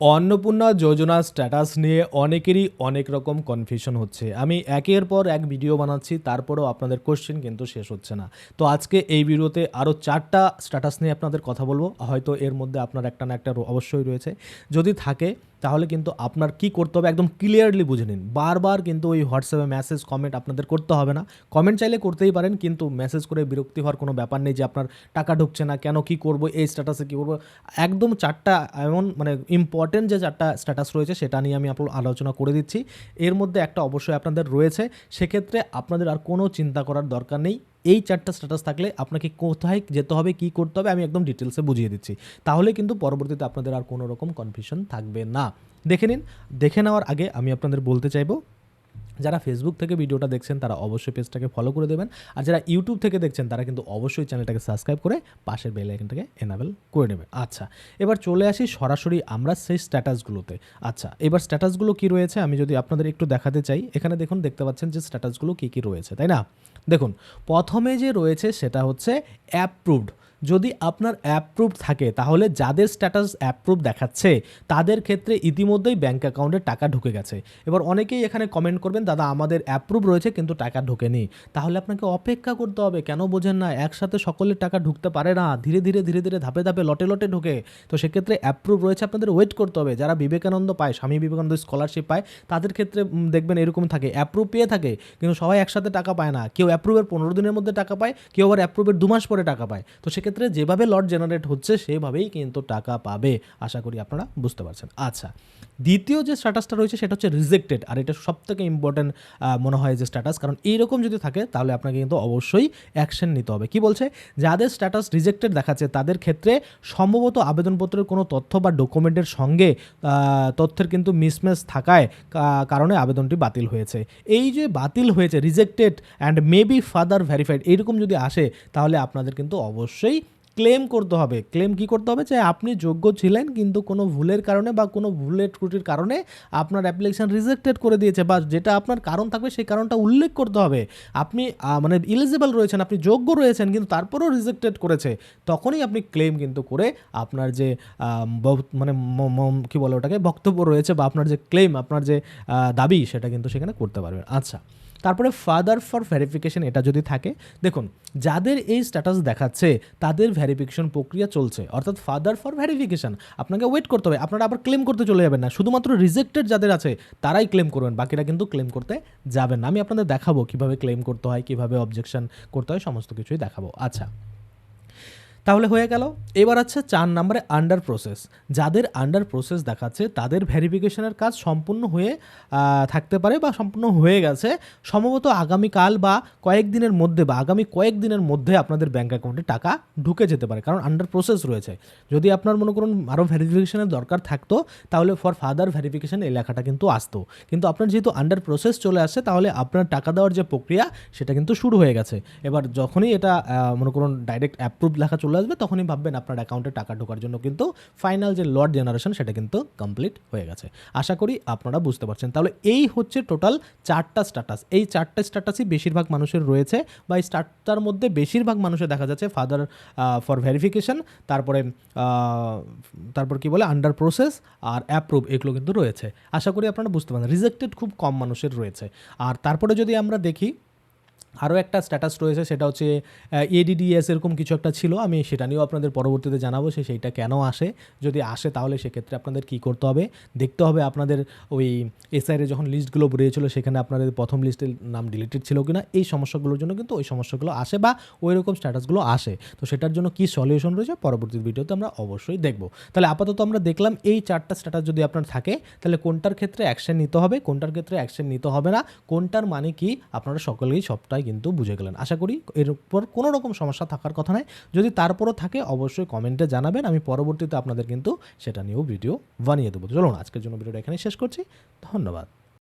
অন্নপূর্ণা যোজনা status নিয়ে অনেকেরই অনেক রকম কনফিউশন হচ্ছে। আমি একের পর এক ভিডিও বানাচ্ছি, তারপরেও আপনাদের কোশ্চেন কিন্তু শেষ হচ্ছে না। তো আজকে এই ভিডিওতে আরও 4টা স্ট্যাটাস নিয়ে আপনাদের কথা বলবো। হয়তো এর মধ্যে আপনার একটা না একটা অবশ্যই রয়েছে। যদি থাকে তাহলে কিন্তু আপনার কি করতে হবে একদম ক্লিয়ারলি বুঝে নিন। বারবার কিন্তু ওই হোয়াটসঅ্যাপে মেসেজ কমেন্ট আপনাদের করতে হবে না। কমেন্ট চাইলে করতেই পারেন, কিন্তু মেসেজ করে বিরক্তি হওয়ার কোনো ব্যাপার নেই যে আপনার টাকা ঢুকছে না, কেন, কি করব, এই স্ট্যাটাসে কী করবো। একদম 4টা এমন মানে ইম্পর্টেন্ট যে 4টা স্ট্যাটাস রয়েছে সেটা নিয়ে আমি আলোচনা করে দিচ্ছি। এর মধ্যে একটা অবশ্যই আপনাদের রয়েছে, সেক্ষেত্রে আপনাদের আর কোনো চিন্তা করার দরকার নেই। এই 4টা স্ট্যাটাস থাকলে আপনাকে কোথায় যেতে হবে, কী করতে হবে, আমি একদম ডিটেলসে বুঝিয়ে দিচ্ছি। তাহলে কিন্তু পরবর্তীতে আপনাদের আর কোনো রকম কনফিউশন থাকবে না। দেখে নিন। দেখে নেওয়ার আগে আমি আপনাদের বলতে চাইবো, যারা ফেসবুক থেকে ভিডিওটা দেখছেন তারা অবশ্যই পেজটাকে ফলো করে দেবেন, আর যারা ইউটিউব থেকে দেখছেন তারা কিন্তু অবশ্যই চ্যানেলটাকে সাবস্ক্রাইব করে পাশের বেল আইকনটাকে এনাবেল করে নেবেন। আচ্ছা, এবার চলে আসি সরাসরি আমরা সেই স্ট্যাটাসগুলোতে। আচ্ছা, এবার স্ট্যাটাসগুলো কি রয়েছে আমি যদি আপনাদের একটু দেখাতে চাই, এখানে দেখুন, দেখতে পাচ্ছেন যে স্ট্যাটাসগুলো কী কী রয়েছে, তাই না? দেখুন, প্রথমে যে রয়েছে সেটা হচ্ছে অ্যাপ্রুভড। যদি আপনার অ্যাপ্রুভড থাকে তাহলে যাদের স্ট্যাটাস অ্যাপ্রুভ দেখাচ্ছে তাদের ক্ষেত্রে ইতিমধ্যেই ব্যাঙ্ক অ্যাকাউন্টে টাকা ঢুকে গেছে। এবার অনেকেই এখানে কমেন্ট করবেন, দাদা আমাদের অ্যাপ্রুভ রয়েছে কিন্তু টাকা ঢোকেনি। তাহলে আপনাকে অপেক্ষা করতে হবে। কেন বোঝেন না? একসাথে সকলের টাকা ঢুকতে পারে না, ধীরে ধীরে ধীরে ধীরে ধাপে ধাপে লটে লটে ঢোকে। তো সেক্ষেত্রে অ্যাপ্রুভ রয়েছে, আপনাদের ওয়েট করতে হবে। যারা বিবেকানন্দ পায়, স্বামী বিবেকানন্দ স্কলারশিপ পায়, তাদের ক্ষেত্রে দেখবেন এরকম থাকে, অ্যাপ্রুভ পেয়ে থাকে কিন্তু সবাই একসাথে টাকা পায় না। কেউ অ্যাপ্রুভের 15 দিনের মধ্যে টাকা পায়, কেউ আবার অ্যাপ্রুভের 2 মাস পরে টাকা পায়। তো সেক্ষেত্রে যেভাবে লট জেনারেট হচ্ছে সেভাবেই কিন্তু টাকা পাবে। আশা করি আপনারা বুঝতে পারছেন। আচ্ছা, দ্বিতীয় যে স্ট্যাটাসটা রয়েছে সেটা হচ্ছে রিজেক্টেড, আর এটা সবথেকে ইম্পর্টেন্ট মনে হয় যে স্ট্যাটাস, কারণ এইরকম যদি থাকে তাহলে আপনাকে কিন্তু অবশ্যই অ্যাকশন নিতে হবে। কি বলছে? যাদের স্ট্যাটাস রিজেক্টেড দেখাচ্ছে তাদের ক্ষেত্রে সম্ভবত আবেদনপত্রের কোনো তথ্য বা ডকুমেন্টের সঙ্গে তথ্যের কিন্তু মিসম্যাচ থাকায় কারণে আবেদনটি বাতিল হয়েছে। এই যে বাতিল হয়েছে, rejected and maybe further verified, এইরকম যদি আসে তাহলে আপনাদের কিন্তু অবশ্যই ক্লেম করতে হবে। ক্লেম কি করতে হবে? যে আপনি যোগ্য ছিলেন কিন্তু কোনো ভুলের কারণে বা কোনো ভুলের ত্রুটির কারণে আপনার অ্যাপ্লিকেশন রিজেক্টেড করে দিয়েছে, বা যেটা আপনার কারণ থাকবে সেই কারণটা উল্লেখ করতে হবে। আপনি মানে এলিজিবল রয়েছেন, আপনি যোগ্য রয়েছেন, কিন্তু তারপরেও রিজেক্টেড করেছে, তখনই আপনি ক্লেম কিন্তু করে আপনার যে মানে কী বলে ওটাকে, বক্তব্য রয়েছে বা আপনার যে ক্লেম, আপনার যে দাবি, সেটা কিন্তু সেখানে করতে পারবেন। আচ্ছা, তারপরে ফাদার ফর ভেরিফিকেশন, এটা যদি থাকে, দেখুন যাদের এই স্ট্যাটাস দেখাচ্ছে তাদের ভেরিফিকেশন প্রক্রিয়া চলছে, অর্থাৎ ফাদার ফর ভেরিফিকেশন, আপনাকে ওয়েট করতে হবে। আপনারা আবার ক্লেম করতে চলে যাবেন না, শুধুমাত্র রিজেক্টেড যাদের আছে তারাই ক্লেম করবেন, বাকিরা কিন্তু ক্লেম করতে যাবেন না। আমি আপনাদের দেখাবো কীভাবে ক্লেম করতে হয়, কীভাবে অবজেকশন করতে হয়, সমস্ত কিছুই দেখাবো। আচ্ছা, তাহলে হয়ে গেল। এবার আছে 4 নম্বরে আন্ডার প্রসেস। যাদের আন্ডার প্রসেস দেখাচ্ছে তাদের ভেরিফিকেশনের কাজ সম্পূর্ণ হয়ে থাকতে পারে বা সম্পূর্ণ হয়ে গেছে। সম্ভবত আগামীকাল বা কয়েকদিনের মধ্যে বা আগামী কয়েকদিনের মধ্যে আপনাদের ব্যাঙ্ক অ্যাকাউন্টে টাকা ঢুকে যেতে পারে, কারণ আন্ডার প্রসেস রয়েছে। যদি আপনার মনে করুন আরও ভেরিফিকেশনের দরকার থাকতো তাহলে ফর ফাদার ভেরিফিকেশন এই লেখাটা কিন্তু আসতো, কিন্তু আপনার যেহেতু আন্ডার প্রসেস চলে আসছে তাহলে আপনার টাকা দেওয়ার যে প্রক্রিয়া সেটা কিন্তু শুরু হয়ে গেছে। এবার যখনই এটা মনে করুন ডাইরেক্ট অ্যাপ্রুভ লেখা চলে আসবে তখনই ভাববেন আপনার অ্যাকাউন্টে টাকা ঢোকার জন্য কিন্তু ফাইনাল যে লট জেনারেশন সেটা কিন্তু কমপ্লিট হয়ে গেছে। আশা করি আপনারা বুঝতে পারছেন। তাহলে এই হচ্ছে টোটাল 4টা স্ট্যাটাস। এই 4টা স্ট্যাটাসই বেশিরভাগ মানুষের রয়েছে, বা এই 4টার মধ্যে বেশিরভাগ মানুষের দেখা যাচ্ছে ফাদার ফর ভেরিফিকেশন, তারপর কি বলে আন্ডার প্রসেস আর অ্যাপ্রুভ, এগুলো কিন্তু রয়েছে। আশা করি আপনারা বুঝতে পারেন। রিজেক্টেড খুব কম মানুষের রয়েছে। আর তারপরে যদি আমরা দেখি আরও একটা স্ট্যাটাস রয়েছে, সেটা হচ্ছে এডিডিএস এরকম কিছু একটা ছিল, আমি সেটা নিয়েও আপনাদের পরবর্তীতে জানাবো সেইটা কেন আসে। যদি আসে তাহলে সেক্ষেত্রে আপনাদের কী করতে হবে, দেখতে হবে আপনাদের ওই এসআইরে যখন লিস্টগুলো বেরিয়েছিল সেখানে আপনাদের প্রথম লিস্টের নাম ডিলিটেড ছিল কিনা, এই সমস্যাগুলোর জন্য কিন্তু ওই সমস্যাগুলো আসে বা ওই রকম স্ট্যাটাসগুলো আসে। তো সেটার জন্য কী সলিউশন রয়েছে পরবর্তী ভিডিওতে আমরা অবশ্যই দেখব। তাহলে আপাতত আমরা দেখলাম এই 4টা স্ট্যাটাস যদি আপনার থাকে তাহলে কোনটার ক্ষেত্রে অ্যাকশন নিতে হবে, কোনটার ক্ষেত্রে অ্যাকশন নিতে হবে না, কোনটার মানে কি আপনারা সকলেই সবটাই কিন্তু বুঝে গেলেন। আশা করি এর উপর কোনো রকম সমস্যা থাকার কথা নয়। যদি তারপরও থাকে অবশ্যই কমেন্টে জানাবেন, আমি পরবর্তীতে আপনাদের কিন্তু সেটা নিয়েও ভিডিও বানিয়ে দেবো। চলুন আজকের জন্য ভিডিওটা এখানে শেষ করছি। ধন্যবাদ।